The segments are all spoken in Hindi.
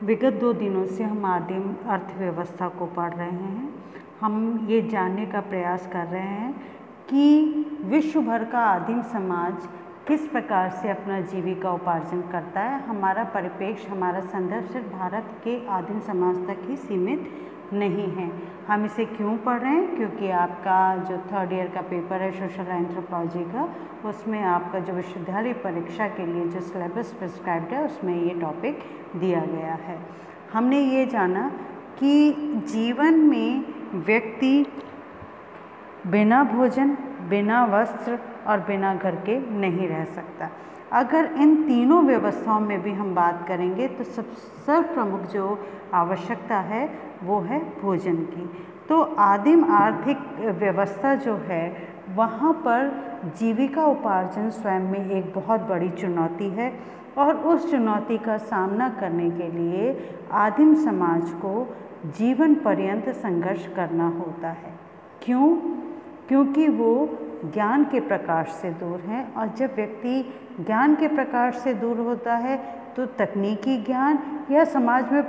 विगत 2 दिनों से हम आदिम अर्थव्यवस्था को पढ़ रहे हैं। हम ये जानने का प्रयास कर रहे हैं कि विश्व भर का आदिम समाज किस प्रकार से अपना जीविका उपार्जन करता है। हमारा परिप्रेक्ष्य, हमारा संदर्भ सिर्फ भारत के आदिम समाज तक ही सीमित नहीं है। हम इसे क्यों पढ़ रहे हैं? क्योंकि आपका जो 3rd ईयर का पेपर है सोशल एंथ्रोपोलॉजी का, उसमें आपका जो विश्वविद्यालय परीक्षा के लिए जो सिलेबस प्रिस्क्राइब्ड है उसमें ये टॉपिक दिया गया है। हमने ये जाना कि जीवन में व्यक्ति बिना भोजन, बिना वस्त्र और बिना घर के नहीं रह सकता। अगर इन तीनों व्यवस्थाओं में भी हम बात करेंगे तो सबसे प्रमुख जो आवश्यकता है वो है भोजन की। तो आदिम आर्थिक व्यवस्था जो है वहाँ पर जीविका उपार्जन स्वयं में एक बहुत बड़ी चुनौती है और उस चुनौती का सामना करने के लिए आदिम समाज को जीवन पर्यंत संघर्ष करना होता है। क्यों? क्योंकि वो ज्ञान के प्रकाश से दूर हैं और जब व्यक्ति ज्ञान के प्रकाश से दूर होता है तो तकनीकी ज्ञान या समाज में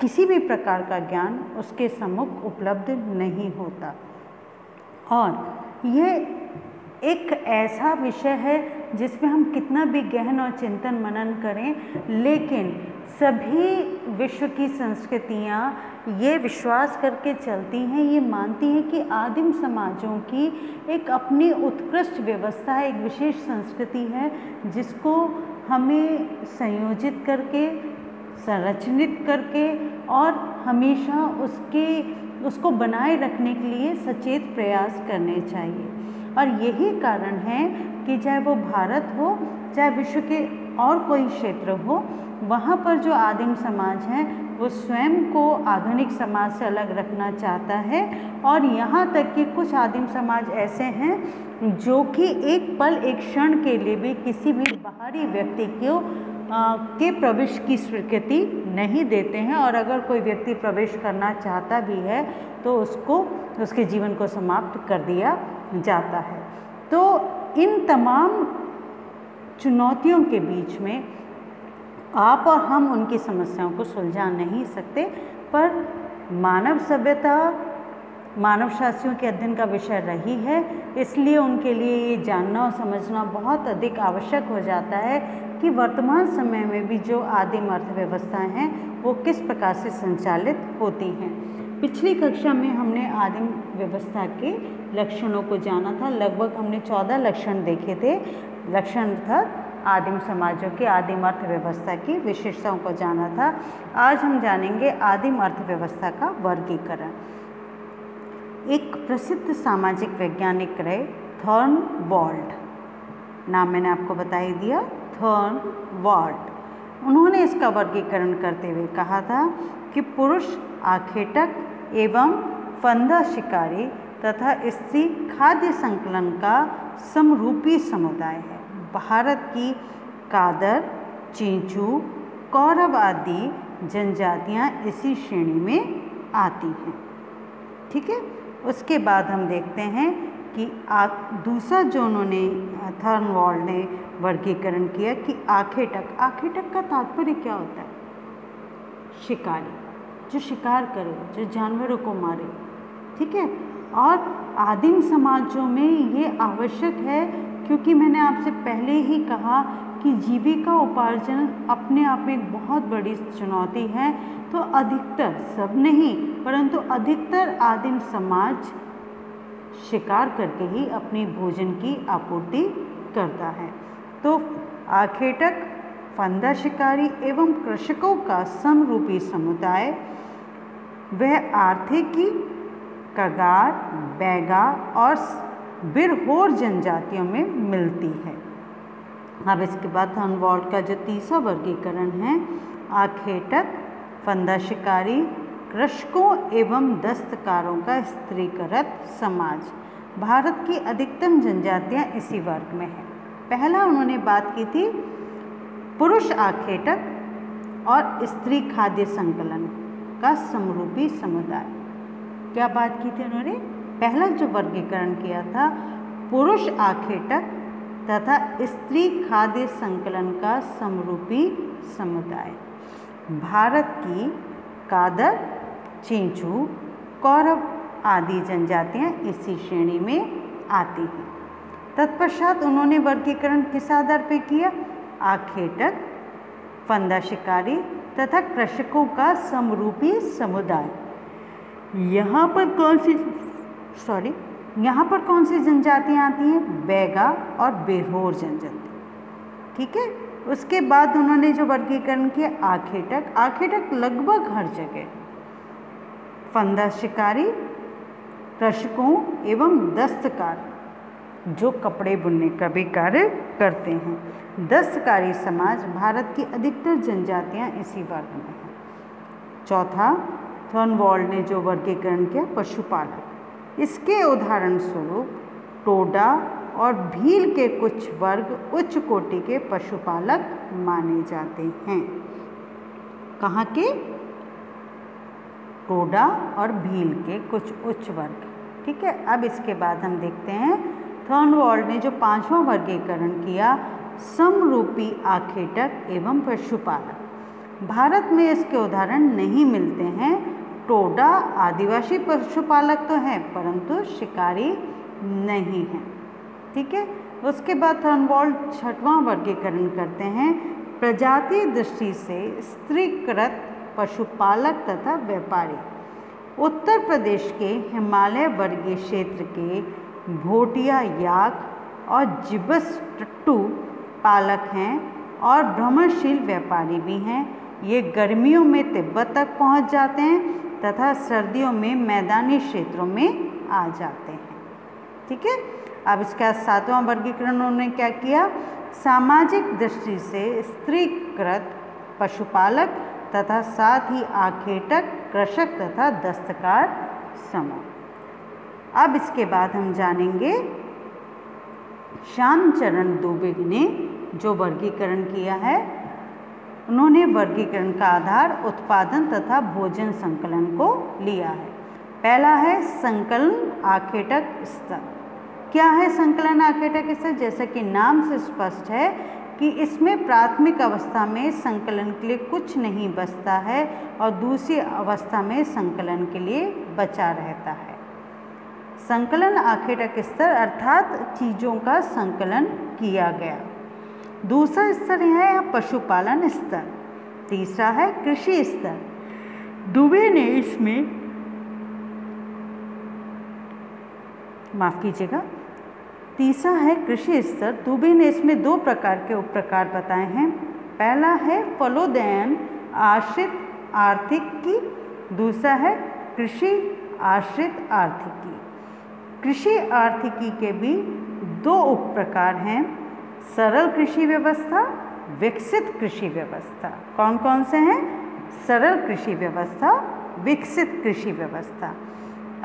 किसी भी प्रकार का ज्ञान उसके सम्मुख उपलब्ध नहीं होता। और ये एक ऐसा विषय है जिसमें हम कितना भी गहन और चिंतन मनन करें, लेकिन सभी विश्व की संस्कृतियाँ ये विश्वास करके चलती हैं, ये मानती हैं कि आदिम समाजों की एक अपनी उत्कृष्ट व्यवस्था है, एक विशेष संस्कृति है जिसको हमें संयोजित करके, संरचनित करके और हमेशा उसको बनाए रखने के लिए सचेत प्रयास करने चाहिए। और यही कारण है कि चाहे वो भारत हो, चाहे विश्व के और कोई क्षेत्र हो, वहाँ पर जो आदिम समाज है वो स्वयं को आधुनिक समाज से अलग रखना चाहता है। और यहाँ तक कि कुछ आदिम समाज ऐसे हैं जो कि एक पल, एक क्षण के लिए भी किसी भी बाहरी व्यक्ति के प्रवेश की स्वीकृति नहीं देते हैं, और अगर कोई व्यक्ति प्रवेश करना चाहता भी है तो उसके जीवन को समाप्त कर दिया जाता है। तो इन तमाम चुनौतियों के बीच में आप और हम उनकी समस्याओं को सुलझा नहीं सकते, पर मानव सभ्यता मानव शास्त्रियों के अध्ययन का विषय रही है, इसलिए उनके लिए ये जानना और समझना बहुत अधिक आवश्यक हो जाता है कि वर्तमान समय में भी जो आदिम अर्थव्यवस्थाएं हैं वो किस प्रकार से संचालित होती हैं। पिछली कक्षा में हमने आदिम व्यवस्था के लक्षणों को जाना था। लगभग हमने 14 लक्षण देखे थे। लक्षण था आदिम समाजों की, आदिम अर्थव्यवस्था की विशेषताओं को जाना था। आज हम जानेंगे आदिम अर्थव्यवस्था का वर्गीकरण। एक प्रसिद्ध सामाजिक वैज्ञानिक रहे थॉर्नवॉल्ड, नाम मैंने आपको बता ही दिया, थॉर्नवॉल्ड। उन्होंने इसका वर्गीकरण करते हुए कहा था कि पुरुष आखेटक एवं फंदा शिकारी तथा स्त्री खाद्य संकलन का समरूपी समुदाय है। भारत की कादर, चेंचू, कौरव आदि जनजातियां इसी श्रेणी में आती हैं। ठीक है। उसके बाद हम देखते हैं कि दूसरा जो उन्होंने थॉर्नवॉल्ड ने वर्गीकरण किया कि आखेटक का तात्पर्य क्या होता है? शिकारी, जो शिकार करे, जो जानवरों को मारे। ठीक है। और आदिम समाजों में ये आवश्यक है क्योंकि मैंने आपसे पहले ही कहा कि जीविका उपार्जन अपने आप में एक बहुत बड़ी चुनौती है। तो अधिकतर, सब नहीं परंतु अधिकतर आदिम समाज शिकार करके ही अपनी भोजन की आपूर्ति करता है। तो आखेटक, फंदा शिकारी एवं कृषकों का समरूपी समुदाय वह आर्थिकी, कगार, बैगा और बिरहोर जनजातियों में मिलती है। अब इसके बाद थॉर्नवॉल्ड का जो तीसरा वर्गीकरण है, आखेटक, फंदा शिकारी, कृषकों एवं दस्तकारों का स्त्रीकृत समाज। भारत की अधिकतम जनजातियां इसी वर्ग में हैं। पहला उन्होंने बात की थी पुरुष आखेटक और स्त्री खाद्य संकलन का समरूपी समुदाय। क्या बात की थी उन्होंने? पहला जो वर्गीकरण किया था पुरुष आखेटक तथा स्त्री खाद्य संकलन का समरूपी समुदाय। भारत की कादर, चेंचू, कौरव आदि जनजातियाँ इसी श्रेणी में आती हैं। तत्पश्चात उन्होंने वर्गीकरण किस आधार पर किया? आखेटक, फंदा शिकारी तथा कृषकों का समरूपी समुदाय। यहाँ पर कौन सी जनजातियाँ आती हैं? बैगा और बेरहोर जनजाति। ठीक है। उसके बाद उन्होंने जो वर्गीकरण किया आखेटक, आखेटक लगभग हर जगह, फंदा शिकारी, कृषकों एवं दस्तकार जो कपड़े बुनने का भी कार्य करते हैं। दस्तकारी समाज, भारत की अधिकतर जनजातियां इसी वर्ग में हैं। चौथा, थॉर्नवॉल्ड ने जो वर्गीकरण किया पशुपालक, इसके उदाहरण स्वरूप टोडा और भील के कुछ वर्ग उच्च कोटि के पशुपालक माने जाते हैं। कहाँ के? टोडा और भील के कुछ उच्च वर्ग। ठीक है। अब इसके बाद हम देखते हैं थॉर्नवॉल्ड ने जो 5वां वर्गीकरण किया, समरूपी आखेटक एवं पशुपालक। भारत में इसके उदाहरण नहीं मिलते हैं। टोडा आदिवासी पशुपालक तो हैं परंतु शिकारी नहीं हैं। ठीक है। उसके बाद थॉर्नवॉल्ड 6वां वर्गीकरण करते हैं, प्रजाति दृष्टि से स्त्रीकृत पशुपालक तथा व्यापारी। उत्तर प्रदेश के हिमालय वर्गीय क्षेत्र के भोटिया याक और जिबस टट्टू पालक हैं और भ्रमणशील व्यापारी भी हैं। ये गर्मियों में तिब्बत तक पहुंच जाते हैं तथा सर्दियों में मैदानी क्षेत्रों में आ जाते हैं। ठीक है। अब इसका 7वां वर्गीकरण उन्होंने क्या किया? सामाजिक दृष्टि से स्त्रीकृत पशुपालक तथा साथ ही आखेटक, कृषक तथा दस्तकार समूह। अब इसके बाद हम जानेंगे श्यामचरण दुबे ने जो वर्गीकरण किया है। उन्होंने वर्गीकरण का आधार उत्पादन तथा भोजन संकलन को लिया है। पहला है संकलन आखेटक स्तर। क्या है संकलन आखेटक स्तर? जैसा कि नाम से स्पष्ट है कि इसमें प्राथमिक अवस्था में संकलन के लिए कुछ नहीं बचता है और दूसरी अवस्था में संकलन के लिए बचा रहता है। संकलन आखेटक स्तर अर्थात चीज़ों का संकलन किया गया। दूसरा स्तर है पशुपालन स्तर। तीसरा है कृषि स्तर। दुबे ने इसमें तीसरा है कृषि स्तर। दुबे ने इसमें 2 प्रकार के उप प्रकार बताए हैं। पहला है फलोदयन आश्रित आर्थिकी, दूसरा है कृषि आश्रित आर्थिकी। कृषि आर्थिकी के भी 2 उप प्रकार हैं, सरल कृषि व्यवस्था, विकसित कृषि व्यवस्था। कौन कौन से हैं? सरल कृषि व्यवस्था, विकसित कृषि व्यवस्था।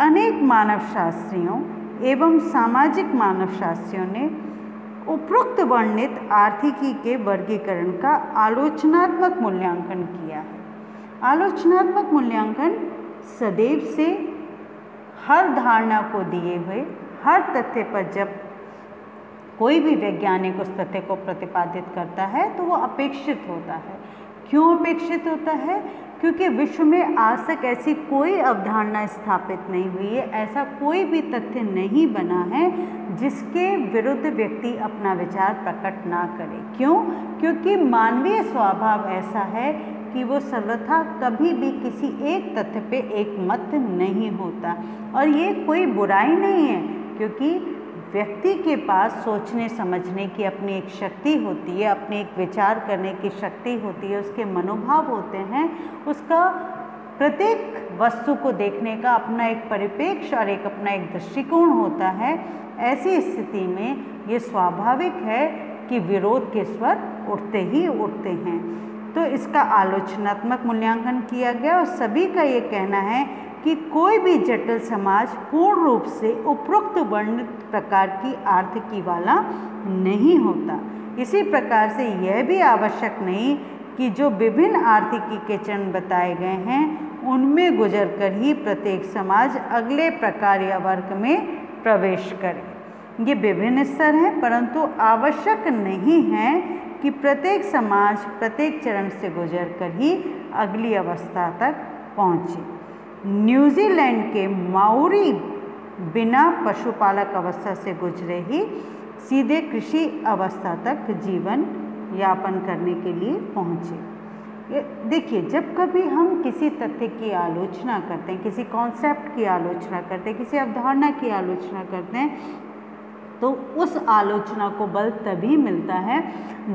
अनेक मानवशास्त्रियों एवं सामाजिक मानवशास्त्रियों ने उपरोक्त वर्णित आर्थिकी के वर्गीकरण का आलोचनात्मक मूल्यांकन किया है। आलोचनात्मक मूल्यांकन सदैव से हर धारणा को दिए हुए हर तथ्य पर जब कोई भी वैज्ञानिक उस तथ्य को प्रतिपादित करता है तो वो अपेक्षित होता है। क्यों अपेक्षित होता है? क्योंकि विश्व में आज तक ऐसी कोई अवधारणा स्थापित नहीं हुई है, ऐसा कोई भी तथ्य नहीं बना है जिसके विरुद्ध व्यक्ति अपना विचार प्रकट ना करे। क्यों? क्योंकि मानवीय स्वभाव ऐसा है कि वो सर्वथा कभी भी किसी एक तथ्य पे एक मत नहीं होता। और ये कोई बुराई नहीं है, क्योंकि व्यक्ति के पास सोचने समझने की अपनी एक शक्ति होती है, अपने एक विचार करने की शक्ति होती है, उसके मनोभाव होते हैं, उसका प्रत्येक वस्तु को देखने का अपना एक परिप्रेक्ष्य और एक अपना एक दृष्टिकोण होता है। ऐसी स्थिति में ये स्वाभाविक है कि विरोध के स्वर उठते ही उठते हैं। तो इसका आलोचनात्मक मूल्यांकन किया गया और सभी का ये कहना है कि कोई भी जटिल समाज पूर्ण रूप से उपरोक्त वर्णित प्रकार की आर्थिकी वाला नहीं होता। इसी प्रकार से यह भी आवश्यक नहीं कि जो विभिन्न आर्थिकी के चरण बताए गए हैं उनमें गुजर कर ही प्रत्येक समाज अगले प्रकार या वर्ग में प्रवेश करे। ये विभिन्न स्तर हैं, परंतु आवश्यक नहीं है कि प्रत्येक समाज प्रत्येक चरण से गुजर कर ही अगली अवस्था तक पहुँचे। न्यूजीलैंड के माओरी बिना पशुपालक अवस्था से गुजरे ही सीधे कृषि अवस्था तक जीवन यापन करने के लिए पहुँचे। देखिए, जब कभी हम किसी तथ्य की आलोचना करते हैं, किसी कॉन्सेप्ट की आलोचना करते हैं, किसी अवधारणा की आलोचना करते हैं, तो उस आलोचना को बल तभी मिलता है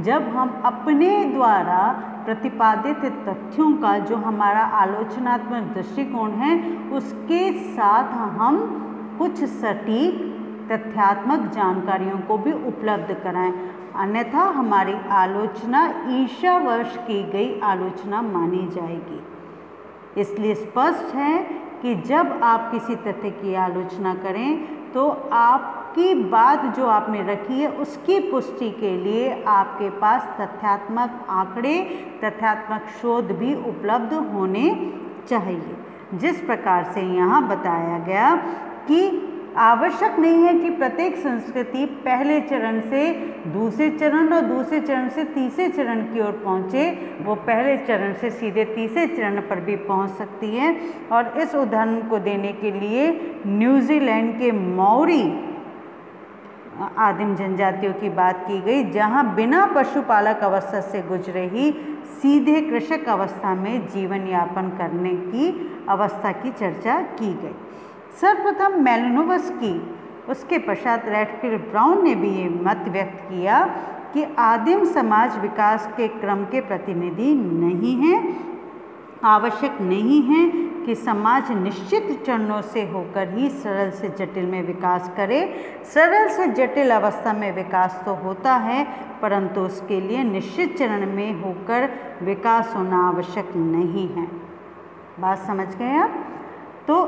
जब हम अपने द्वारा प्रतिपादित तथ्यों का जो हमारा आलोचनात्मक दृष्टिकोण है उसके साथ हम कुछ सटीक तथ्यात्मक जानकारियों को भी उपलब्ध कराएं, अन्यथा हमारी आलोचना ईर्ष्यावश की गई आलोचना मानी जाएगी। इसलिए स्पष्ट है कि जब आप किसी तथ्य की आलोचना करें तो आपकी बात जो आपने रखी है उसकी पुष्टि के लिए आपके पास तथ्यात्मक आंकड़े, तथ्यात्मक शोध भी उपलब्ध होने चाहिए। जिस प्रकार से यहाँ बताया गया कि आवश्यक नहीं है कि प्रत्येक संस्कृति पहले चरण से दूसरे चरण और दूसरे चरण से तीसरे चरण की ओर पहुँचे, वो पहले चरण से सीधे तीसरे चरण पर भी पहुँच सकती है। और इस उदाहरण को देने के लिए न्यूजीलैंड के माओरी आदिम जनजातियों की बात की गई, जहाँ बिना पशुपालक अवस्था से गुजरे ही सीधे कृषक अवस्था में जीवन यापन करने की अवस्था की चर्चा की गई। सर्वप्रथम मेलिनोवस्की, उसके पश्चात रैडक्लिफ ब्राउन ने भी ये मत व्यक्त किया कि आदिम समाज विकास के क्रम के प्रतिनिधि नहीं हैं। आवश्यक नहीं है कि समाज निश्चित चरणों से होकर ही सरल से जटिल में विकास करे। सरल से जटिल अवस्था में विकास तो होता है, परंतु उसके लिए निश्चित चरण में होकर विकास होना आवश्यक नहीं है। बात समझ गए आप? तो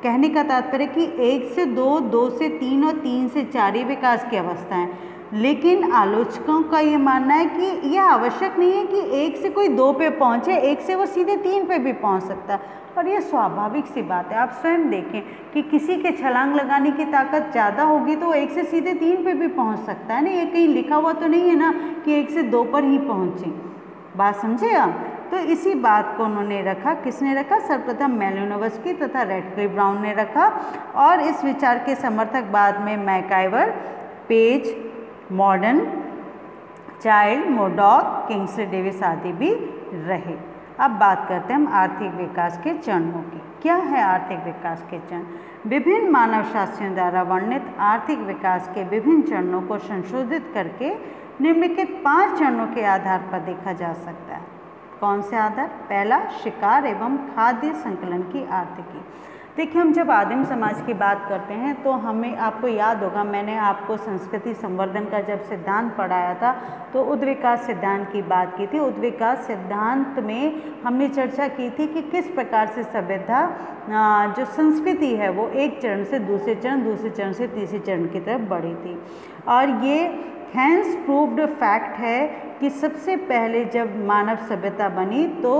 कहने का तात्पर्य कि 1 से 2, 2 से 3 और 3 से 4 ही विकास की अवस्था है, लेकिन आलोचकों का ये मानना है कि यह आवश्यक नहीं है कि 1 से कोई 2 पे पहुँचे, 1 से वो सीधे 3 पे भी पहुँच सकता है। और ये स्वाभाविक सी बात है। आप स्वयं देखें कि किसी के छलांग लगाने की ताकत ज़्यादा होगी तो 1 से सीधे 3 पे भी पहुँच सकता है ना। ये कहीं लिखा हुआ तो नहीं है ना कि 1 से 2 पर ही पहुँचे। बात समझे आप? तो इसी बात को उन्होंने रखा। किसने रखा? सर्वप्रथम मेलिनोवस्की तथा रैडक्लिफ ब्राउन ने रखा। और इस विचार के समर्थक बाद में McIver, Page, Modern, Child, Maddock, Kingsley Davis आदि भी रहे। अब बात करते हैं हम आर्थिक विकास के चरणों की। क्या है आर्थिक विकास के चरण? विभिन्न मानव शास्त्रियों द्वारा वर्णित आर्थिक विकास के विभिन्न चरणों को संशोधित करके निम्नलिखित 5 चरणों के आधार पर देखा जा सकता है। कौन से आधार? पहला, शिकार एवं खाद्य संकलन की आर्थिकी। देखिए, हम जब आदिम समाज की बात करते हैं तो हमें, आपको याद होगा, मैंने आपको संस्कृति संवर्धन का जब सिद्धांत पढ़ाया था तो उद्विकास सिद्धांत की बात की थी। उद्विकास सिद्धांत में हमने चर्चा की थी कि किस प्रकार से सभ्यता, जो संस्कृति है, वो एक चरण से दूसरे चरण, दूसरे चरण से तीसरे चरण की तरफ बढ़ी थी। और ये हैंस प्रूव्ड फैक्ट है कि सबसे पहले जब मानव सभ्यता बनी तो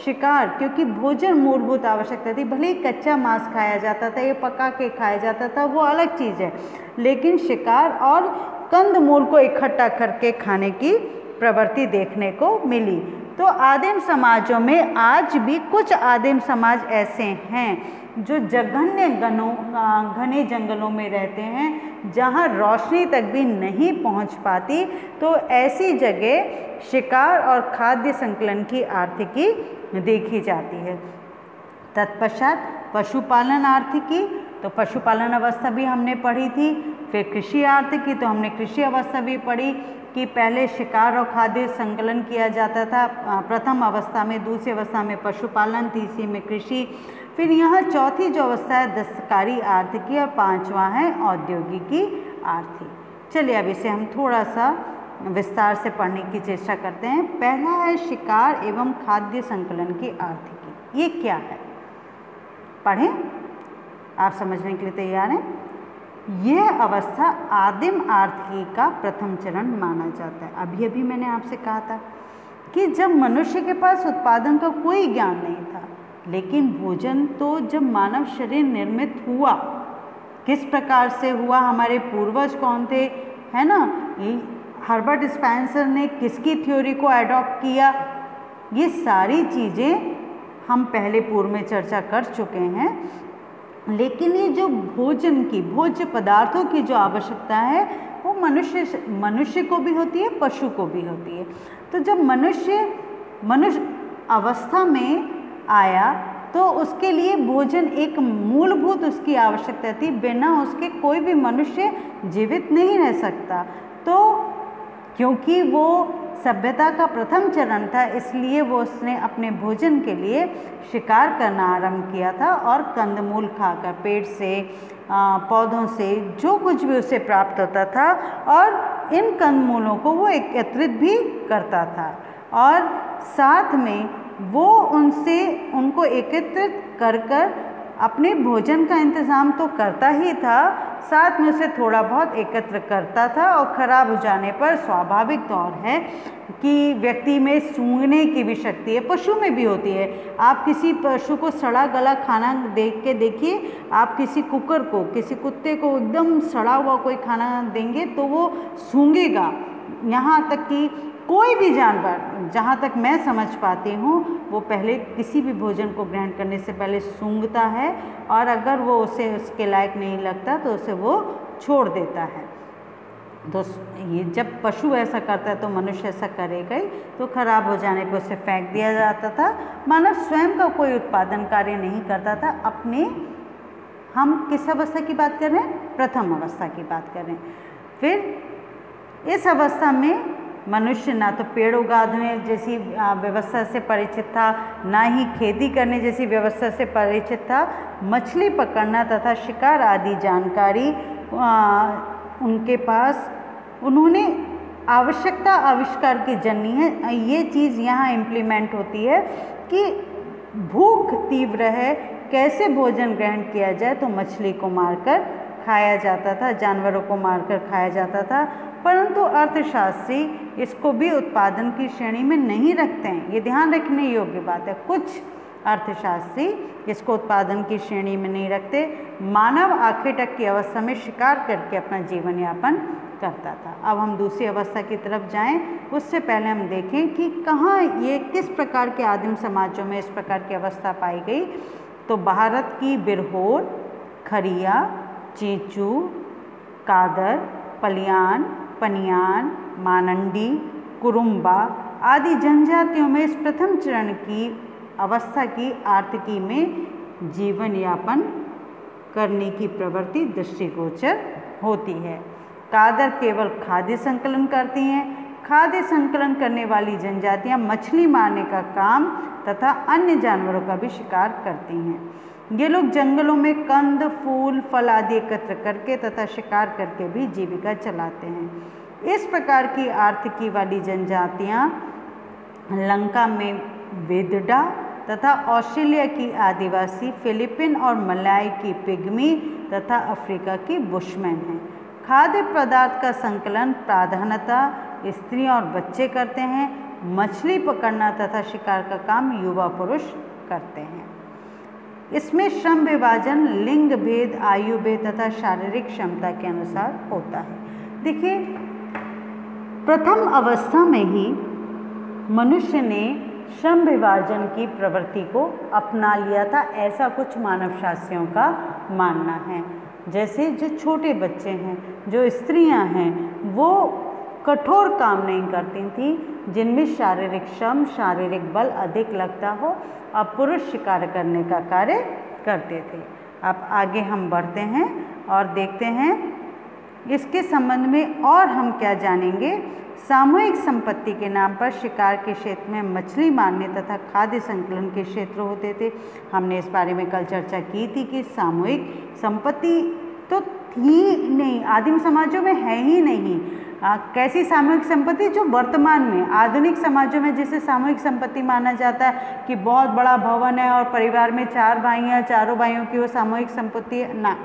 शिकार, क्योंकि भोजन मूलभूत आवश्यकता थी, भले ही कच्चा मांस खाया जाता था, ये पका के खाया जाता था, वो अलग चीज़ है, लेकिन शिकार और कंदमूल को इकट्ठा करके खाने की प्रवृत्ति देखने को मिली। तो आदिम समाजों में आज भी कुछ आदिम समाज ऐसे हैं जो जघन्य घने जंगलों में रहते हैं जहाँ रोशनी तक भी नहीं पहुँच पाती। तो ऐसी जगह शिकार और खाद्य संकलन की आर्थिकी देखी जाती है। तत्पश्चात पशुपालन आर्थिकी, तो पशुपालन अवस्था भी हमने पढ़ी थी। फिर कृषि आर्थिकी, तो हमने कृषि अवस्था भी पढ़ी कि पहले शिकार और खाद्य संकलन किया जाता था प्रथम अवस्था में, दूसरी अवस्था में पशुपालन, तीसरी में कृषि। फिर यहाँ चौथी जो अवस्था है दस्तकारी आर्थिकी और 5वां है औद्योगिकी आर्थिकी। चलिए अब इसे हम थोड़ा सा विस्तार से पढ़ने की चेष्टा करते हैं। पहला है शिकार एवं खाद्य संकलन की आर्थिकी। ये क्या है? पढ़ें, आप समझने के लिए तैयार हैं? यह अवस्था आदिम आर्थिकी का प्रथम चरण माना जाता है। अभी अभी मैंने आपसे कहा था कि जब मनुष्य के पास उत्पादन का कोई ज्ञान नहीं था, लेकिन भोजन तो जब मानव शरीर निर्मित हुआ, किस प्रकार से हुआ, हमारे पूर्वज कौन थे, है ना? हर्बर्ट स्पेंसर ने किसकी थ्योरी को एडॉप्ट किया? ये सारी चीज़ें हम पहले पूर्व में चर्चा कर चुके हैं। लेकिन ये जो भोजन की, भोज्य पदार्थों की जो आवश्यकता है वो मनुष्य को भी होती है, पशु को भी होती है। तो जब मनुष्य अवस्था में आया तो उसके लिए भोजन एक मूलभूत उसकी आवश्यकता थी, बिना उसके कोई भी मनुष्य जीवित नहीं रह सकता। तो क्योंकि वो सभ्यता का प्रथम चरण था, इसलिए वो उसने अपने भोजन के लिए शिकार करना आरंभ किया था और कंदमूल खाकर, पेड़ से, पौधों से जो कुछ भी उसे प्राप्त होता था, और इन कंदमूलों को वो एकत्रित भी करता था और साथ में वो उनको एकत्रित कर अपने भोजन का इंतज़ाम तो करता ही था, साथ में उसे थोड़ा बहुत एकत्र करता था। और ख़राब हो जाने पर स्वाभाविक तौर है कि व्यक्ति में सूंघने की भी शक्ति है, पशु में भी होती है। आप किसी पशु को सड़ा गला खाना देख के देखिए, आप किसी किसी कुत्ते को एकदम सड़ा हुआ कोई खाना देंगे तो वो सूंघेगा। यहाँ तक कि कोई भी जानवर, जहाँ तक मैं समझ पाती हूँ, वो पहले किसी भी भोजन को ग्रहण करने से पहले सूंघता है, और अगर वो उसके लायक नहीं लगता तो उसे वो छोड़ देता है। तो ये जब पशु ऐसा करता है तो मनुष्य ऐसा करेगा ही। तो खराब हो जाने पर उसे फेंक दिया जाता था। मानव स्वयं का कोई उत्पादन कार्य नहीं करता था। हम किस अवस्था की बात कर रहे हैं? प्रथम अवस्था की बात कर रहे हैं। फिर इस अवस्था में मनुष्य ना तो पेड़ उगाने जैसी व्यवस्था से परिचित था, ना ही खेती करने जैसी व्यवस्था से परिचित था। मछली पकड़ना तथा शिकार आदि जानकारी उनके पास, उन्होंने आवश्यकता आविष्कार की जननी है। ये चीज़ यहाँ इम्प्लीमेंट होती है कि भूख तीव्र है, कैसे भोजन ग्रहण किया जाए, तो मछली को मारकर खाया जाता था, जानवरों को मारकर खाया जाता था। परंतु अर्थशास्त्री इसको भी उत्पादन की श्रेणी में नहीं रखते हैं, ये ध्यान रखने योग्य बात है। कुछ अर्थशास्त्री इसको उत्पादन की श्रेणी में नहीं रखते। मानव आखिर तक की अवस्था में शिकार करके अपना जीवन यापन करता था। अब हम दूसरी अवस्था की तरफ जाएं, उससे पहले हम देखें कि कहाँ ये किस प्रकार के आदिम समाजों में इस प्रकार की अवस्था पाई गई। तो भारत की बिरहोर, खरिया, चेंचू, कादर, पलियान, पनियान, मानंडी, कुरुम्बा आदि जनजातियों में इस प्रथम चरण की अवस्था की आर्थिकी में जीवन यापन करने की प्रवृत्ति दृष्टिगोचर होती है। कादर केवल खाद्य संकलन करती हैं। खाद्य संकलन करने वाली जनजातियां मछली मारने का काम तथा अन्य जानवरों का भी शिकार करती हैं। ये लोग जंगलों में कंद, फूल, फल आदि एकत्र करके तथा शिकार करके भी जीविका चलाते हैं। इस प्रकार की आर्थिकी वाली जनजातियां लंका में वेदडा तथा ऑस्ट्रेलिया की आदिवासी, फिलीपीन और मलाय की पिग्मी तथा अफ्रीका की बुशमैन हैं। खाद्य पदार्थ का संकलन प्राधान्यतः स्त्रियां और बच्चे करते हैं। मछली पकड़ना तथा शिकार का काम युवा पुरुष करते हैं। इसमें श्रम विभाजन लिंग भेद, आयु भेद तथा शारीरिक क्षमता के अनुसार होता है। देखिए, प्रथम अवस्था में ही मनुष्य ने श्रम विभाजन की प्रवृत्ति को अपना लिया था, ऐसा कुछ मानवशास्त्रियों का मानना है। जैसे जो छोटे बच्चे हैं, जो स्त्रियां हैं, वो कठोर काम नहीं करती थी, जिनमें शारीरिक श्रम, शारीरिक बल अधिक लगता हो, और पुरुष शिकार करने का कार्य करते थे। अब आगे हम बढ़ते हैं और देखते हैं इसके संबंध में और हम क्या जानेंगे। सामूहिक संपत्ति के नाम पर शिकार के क्षेत्र में मछली मारने तथा खाद्य संकलन के क्षेत्र होते थे। हमने इस बारे में कल चर्चा की थी कि सामूहिक संपत्ति तो थी नहीं, आदिम समाजों में है ही नहीं। कैसी सामूहिक संपत्ति? जो वर्तमान में आधुनिक समाजों में जिसे सामूहिक संपत्ति माना जाता है कि बहुत बड़ा भवन है और परिवार में 4 भाई हैं, चारों भाइयों की वो सामूहिक संपत्ति है ना।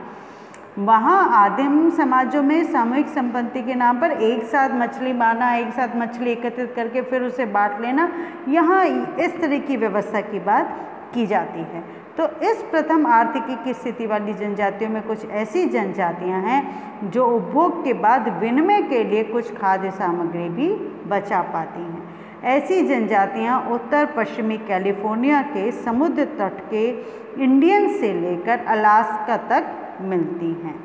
वहाँ आदिम समाजों में सामूहिक संपत्ति के नाम पर एक साथ मछली मारना, एक साथ मछली एकत्रित करके फिर उसे बांट लेना, यहाँ इस तरह की व्यवस्था की बात की जाती है। तो इस प्रथम आर्थिकी की स्थिति वाली जनजातियों में कुछ ऐसी जनजातियां हैं जो उपभोग के बाद विनिमय के लिए कुछ खाद्य सामग्री भी बचा पाती हैं। ऐसी जनजातियां उत्तर पश्चिमी कैलिफोर्निया के समुद्र तट के इंडियन से लेकर अलास्का तक मिलती हैं।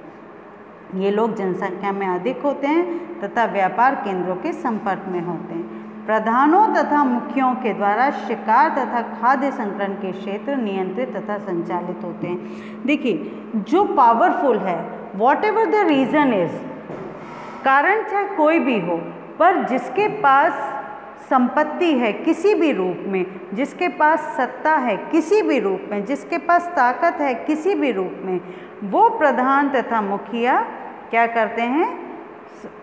ये लोग जनसंख्या में अधिक होते हैं तथा व्यापार केंद्रों के संपर्क में होते हैं। प्रधानों तथा मुखियों के द्वारा शिकार तथा खाद्य संकलन के क्षेत्र नियंत्रित तथा संचालित होते हैं। देखिए, जो पावरफुल है, what ever the reason is, कारण चाहे कोई भी हो, पर जिसके पास संपत्ति है किसी भी रूप में, जिसके पास सत्ता है किसी भी रूप में, जिसके पास ताकत है किसी भी रूप में, वो प्रधान तथा मुखिया क्या करते हैं,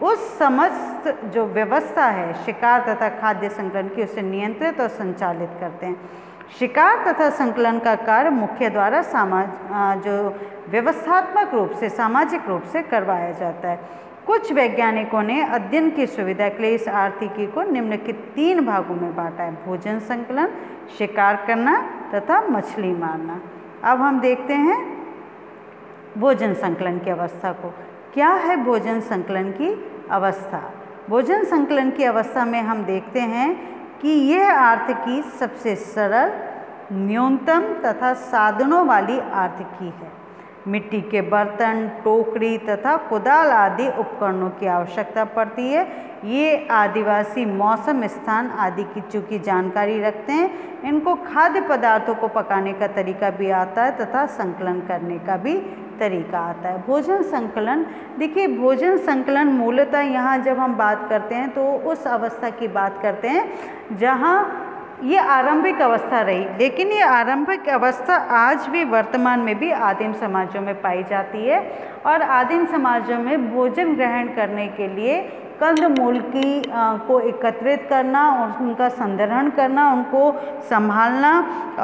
उस समस्त जो व्यवस्था है शिकार तथा खाद्य संकलन की, उसे नियंत्रित और संचालित करते हैं। शिकार तथा संकलन का कार्य मुख्य द्वारा जो व्यवस्थात्मक रूप से, सामाजिक रूप से करवाया जाता है। कुछ वैज्ञानिकों ने अध्ययन की सुविधा के लिए इस आर्थिकी को निम्नलिखित 3 भागों में बांटा है: भोजन संकलन, शिकार करना तथा मछली मारना। अब हम देखते हैं भोजन संकलन की अवस्था को। क्या है भोजन संकलन की अवस्था? भोजन संकलन की अवस्था में हम देखते हैं कि यह आर्थिकी सबसे सरल, न्यूनतम तथा साधनों वाली आर्थिकी है। मिट्टी के बर्तन, टोकरी तथा कुदाल आदि उपकरणों की आवश्यकता पड़ती है। ये आदिवासी मौसम, स्थान आदि की चूँकि जानकारी रखते हैं, इनको खाद्य पदार्थों को पकाने का तरीका भी आता है तथा संकलन करने का भी तरीका आता है। भोजन संकलन, देखिए भोजन संकलन मूलतः यहाँ जब हम बात करते हैं तो उस अवस्था की बात करते हैं जहाँ ये आरंभिक अवस्था रही, लेकिन ये आरंभिक अवस्था आज भी वर्तमान में भी आदिम समाजों में पाई जाती है। और आदिम समाजों में भोजन ग्रहण करने के लिए कंदमूल की को एकत्रित करना और उनका संग्रहण करना, उनको संभालना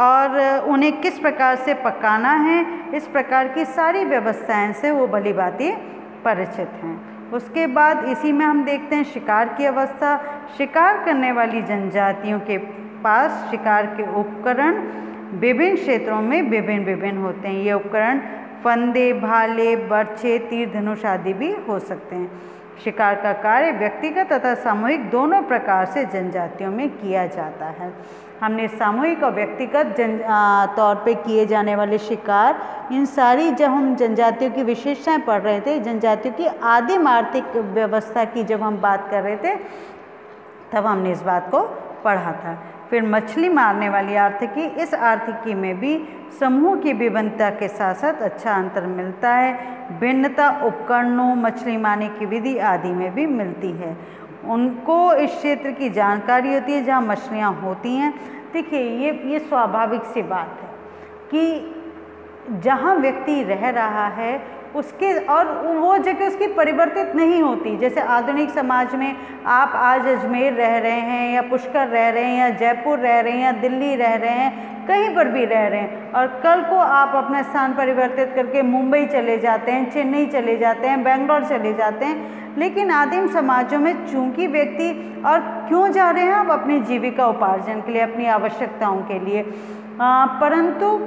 और उन्हें किस प्रकार से पकाना है, इस प्रकार की सारी व्यवस्थाएं से वो भली भांति परिचित हैं। उसके बाद इसी में हम देखते हैं शिकार की अवस्था। शिकार करने वाली जनजातियों के पास शिकार के उपकरण विभिन्न क्षेत्रों में विभिन्न होते हैं। ये उपकरण फंदे, भाले, बर्छे, तीर धनुष आदि भी हो सकते हैं। शिकार का कार्य व्यक्तिगत तथा सामूहिक दोनों प्रकार से जनजातियों में किया जाता है। हमने सामूहिक और व्यक्तिगत तौर पे किए जाने वाले शिकार, इन सारी जब हम जनजातियों की विशेषताएं पढ़ रहे थे, जनजातियों की आदिम आर्थिक व्यवस्था की जब हम बात कर रहे थे, तब हमने इस बात को पढ़ा था। फिर मछली मारने वाली आर्थिकी, इस आर्थिकी में भी समूह की विभिन्नता के साथ साथ अच्छा अंतर मिलता है। भिन्नता उपकरणों, मछली मारने की विधि आदि में भी मिलती है। उनको इस क्षेत्र की जानकारी होती है जहाँ मछलियाँ होती हैं। देखिए ये स्वाभाविक सी बात है कि जहाँ व्यक्ति रह रहा है उसके और वो जगह उसकी परिवर्तित नहीं होती। जैसे आधुनिक समाज में आप आज अजमेर रह रहे हैं या पुष्कर रह रहे हैं या जयपुर रह रहे हैं या दिल्ली रह रहे हैं, कहीं पर भी रह रहे हैं, और कल को आप अपना स्थान परिवर्तित करके मुंबई चले जाते हैं, चेन्नई चले जाते हैं, बेंगलोर चले जाते हैं। लेकिन आदिम समाजों में चूंकि व्यक्ति और क्यों जा रहे हैं, आप अपनी जीविका उपार्जन के लिए, अपनी आवश्यकताओं के लिए, परंतु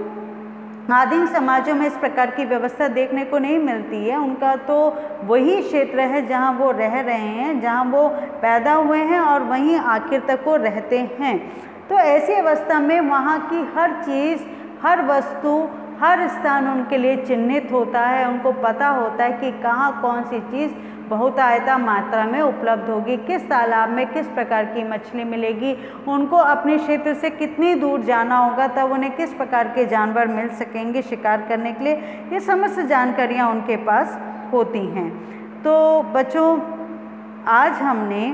आदिम समाजों में इस प्रकार की व्यवस्था देखने को नहीं मिलती है। उनका तो वही क्षेत्र है जहाँ वो रह रहे हैं, जहाँ वो पैदा हुए हैं और वहीं आखिर तक वो रहते हैं। तो ऐसी अवस्था में वहाँ की हर चीज़, हर वस्तु, हर स्थान उनके लिए चिन्हित होता है। उनको पता होता है कि कहाँ कौन सी चीज़ बहुतायता मात्रा में उपलब्ध होगी, किस तालाब में किस प्रकार की मछली मिलेगी, उनको अपने क्षेत्र से कितनी दूर जाना होगा तब उन्हें किस प्रकार के जानवर मिल सकेंगे शिकार करने के लिए। ये समस्त जानकारियाँ उनके पास होती हैं। तो बच्चों, आज हमने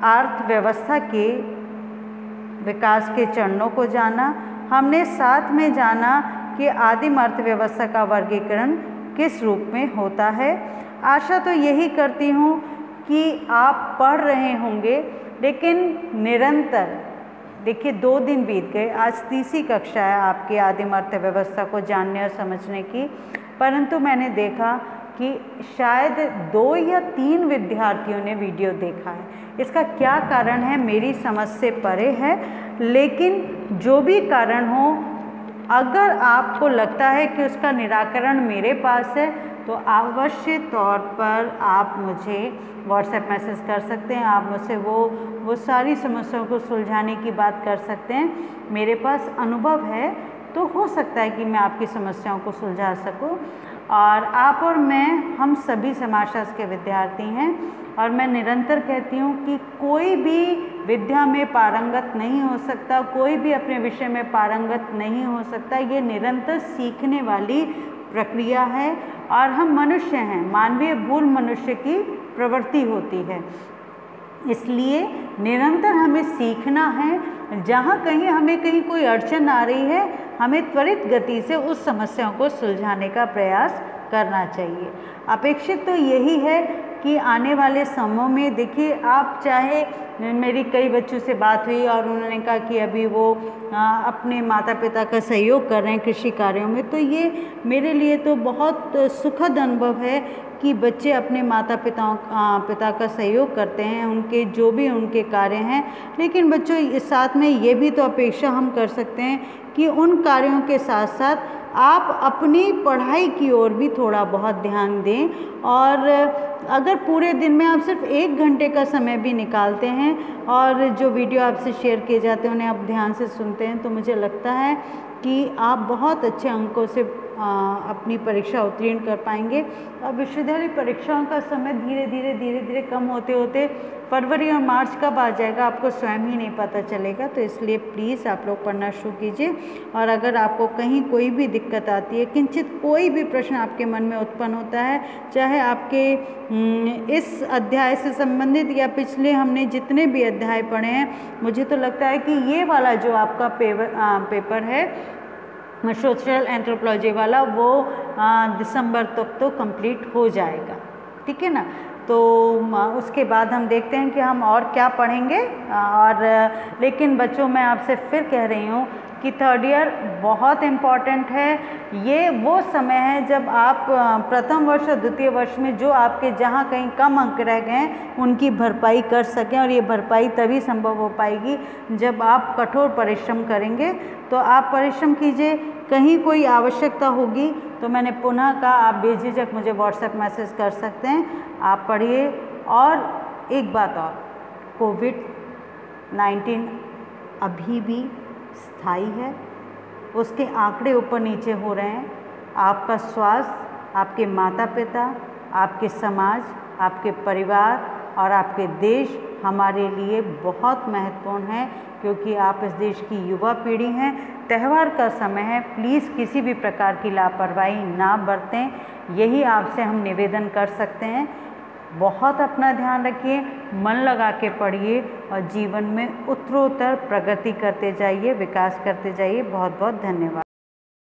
अर्थव्यवस्था के विकास के चरणों को जाना। हमने साथ में जाना कि आदिम अर्थव्यवस्था का वर्गीकरण किस रूप में होता है। आशा तो यही करती हूँ कि आप पढ़ रहे होंगे, लेकिन निरंतर, देखिए 2 दिन बीत गए, आज तीसरी कक्षा है आपकी आदिम अर्थव्यवस्था को जानने और समझने की, परंतु मैंने देखा कि शायद 2 या 3 विद्यार्थियों ने वीडियो देखा है। इसका क्या कारण है मेरी समझ से परे है, लेकिन जो भी कारण हो, अगर आपको लगता है कि उसका निराकरण मेरे पास है तो अवश्य तौर पर आप मुझे व्हाट्सएप मैसेज कर सकते हैं। आप मुझसे वो सारी समस्याओं को सुलझाने की बात कर सकते हैं। मेरे पास अनुभव है तो हो सकता है कि मैं आपकी समस्याओं को सुलझा सकूं। और आप और मैं हम सभी समाजशास्त्र के विद्यार्थी हैं और मैं निरंतर कहती हूँ कि कोई भी विद्या में पारंगत नहीं हो सकता, कोई भी अपने विषय में पारंगत नहीं हो सकता। ये निरंतर सीखने वाली प्रक्रिया है और हम मनुष्य हैं, मानवीय भूल मनुष्य की प्रवृत्ति होती है, इसलिए निरंतर हमें सीखना है। जहाँ कहीं हमें कहीं कोई अड़चन आ रही है, हमें त्वरित गति से उस समस्याओं को सुलझाने का प्रयास करना चाहिए। अपेक्षित तो यही है कि आने वाले समय में देखिए, आप चाहे, मेरी कई बच्चों से बात हुई और उन्होंने कहा कि अभी वो अपने माता पिता का सहयोग कर रहे हैं कृषि कार्यों में, तो ये मेरे लिए तो बहुत सुखद अनुभव है कि बच्चे अपने माता पिता का सहयोग करते हैं, उनके जो भी उनके कार्य हैं। लेकिन बच्चों, इस साथ में ये भी तो अपेक्षा हम कर सकते हैं कि उन कार्यों के साथ साथ आप अपनी पढ़ाई की ओर भी थोड़ा बहुत ध्यान दें। और अगर पूरे दिन में आप सिर्फ 1 घंटे का समय भी निकालते हैं और जो वीडियो आपसे शेयर किए जाते हैं उन्हें आप ध्यान से सुनते हैं, तो मुझे लगता है कि आप बहुत अच्छे अंकों से अपनी परीक्षा उत्तीर्ण कर पाएंगे। अब विश्वविद्यालय परीक्षाओं का समय धीरे धीरे कम होते होते फरवरी और मार्च कब आ जाएगा आपको स्वयं ही नहीं पता चलेगा। तो इसलिए प्लीज़ आप लोग पढ़ना शुरू कीजिए। और अगर आपको कहीं कोई भी दिक्कत आती है, किंचित कोई भी प्रश्न आपके मन में उत्पन्न होता है, चाहे आपके इस अध्याय से संबंधित या पिछले हमने जितने भी अध्याय पढ़े हैं, मुझे तो लगता है कि ये वाला जो आपका पेपर है सोशल एंथ्रोपोलॉजी वाला, वो दिसंबर तक तो कंप्लीट हो जाएगा, ठीक है ना। तो उसके बाद हम देखते हैं कि हम और क्या पढ़ेंगे। और लेकिन बच्चों, मैं आपसे फिर कह रही हूँ कि 3rd ईयर बहुत इम्पॉर्टेंट है। ये वो समय है जब आप प्रथम वर्ष और द्वितीय वर्ष में जो आपके जहाँ कहीं कम अंक रह गए हैं उनकी भरपाई कर सकें। और ये भरपाई तभी संभव हो पाएगी जब आप कठोर परिश्रम करेंगे। तो आप परिश्रम कीजिए। कहीं कोई आवश्यकता होगी तो मैंने पुनः कहा, आप बेझिझक मुझे व्हाट्सएप मैसेज कर सकते हैं। आप पढ़िए। और एक बात और, कोविड-19 अभी भी स्थायी है, उसके आंकड़े ऊपर नीचे हो रहे हैं। आपका स्वास्थ्य, आपके माता पिता, आपके समाज, आपके परिवार और आपके देश हमारे लिए बहुत महत्वपूर्ण है, क्योंकि आप इस देश की युवा पीढ़ी हैं। त्यौहार का समय है, प्लीज़ किसी भी प्रकार की लापरवाही ना बरतें, यही आपसे हम निवेदन कर सकते हैं। बहुत अपना ध्यान रखिए, मन लगा के पढ़िए और जीवन में उत्तरोत्तर प्रगति करते जाइए, विकास करते जाइए। बहुत बहुत धन्यवाद।